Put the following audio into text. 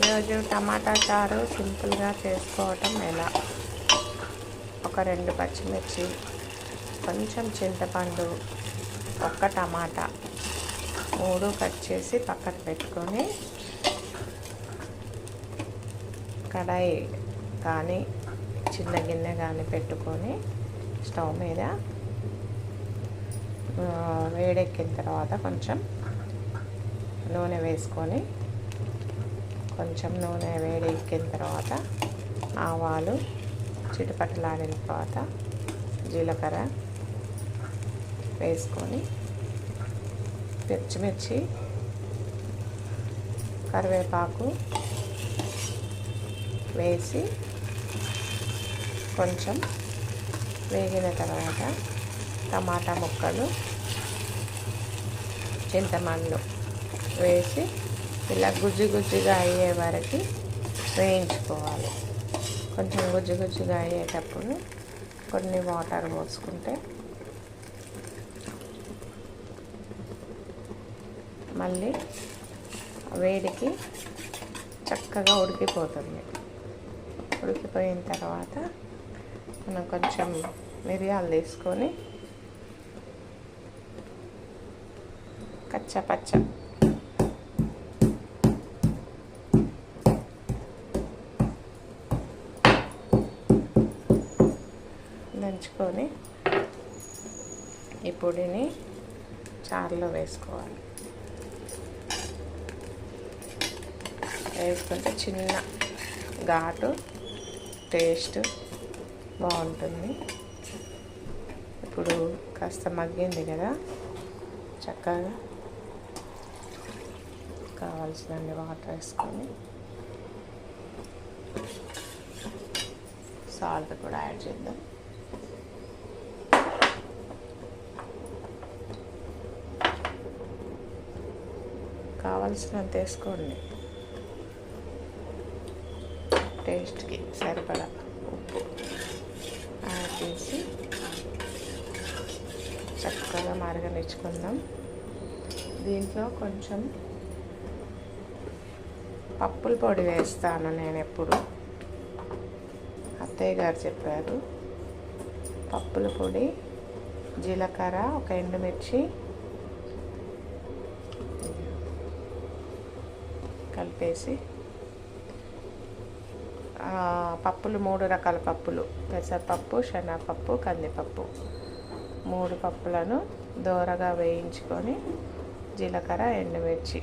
ఈరోజు టమాటా చారు సింపుల్గా చేసుకోవటం ఎలా. ఒక 2 పచ్చిమిర్చి, కొంచెం చింతపండు, ఒక్క టమాటా 3 కట్ చేసి పక్కన పెట్టుకొని కడాయి కానీ చిన్న గిన్నె కానీ పెట్టుకొని స్టవ్ మీద వేడెక్కిన తర్వాత కొంచెం నూనె వేసుకొని, కొంచెం నూనె వేడెక్కిన తర్వాత ఆవాలు చిటపటలాడిన తర్వాత జీలకర్ర వేసుకొని పచ్చిమిర్చి, కరివేపాకు వేసి కొంచెం వేగిన తర్వాత టమాటా ముక్కలు, చింతపండు వేసి ఇలా గుజ్జుగా అయ్యే వరకు వేయించుకోవాలి. కొంచెం గుజ్జుగా అయ్యేటప్పుడు కొన్ని వాటర్ పోసుకుంటే మళ్ళీ వేడికి చక్కగా ఉడికిపోతుంది. ఉడికిపోయిన తర్వాత మనం కొంచెం మిరియాలు తీసుకొని కచ్చపచ్చ దంచుకొని ఈ పొడిని చారులో వేసుకోవాలి. వేసుకుంటే చిన్న ఘాటు టేస్ట్ బాగుంటుంది. ఇప్పుడు కాస్త మగ్గింది కదా, చక్కగా కావాల్సినన్ని వాటర్ వేసుకొని సాల్ట్ కూడా యాడ్ చేద్దాం. కావాల్సినంత వేసుకోండి. టేస్ట్కి సరిపడా ఉప్పు యాడ్ చేసి చక్కగా మరగనిచ్చుకుందాం. దీంట్లో కొంచెం పప్పుల పొడి వేస్తాను నేను ఎప్పుడు, అత్తయ్య గారు చెప్పారు. పప్పుల పొడి, జీలకర్ర, ఒక ఎండుమిర్చి కలిపేసి, పప్పులు 3 రకాల పప్పులు, పెసరపప్పు, శనగపప్పు, కందిపప్పు 3 పప్పులను దోరగా వేయించుకొని జీలకర్ర, ఎండుమిర్చి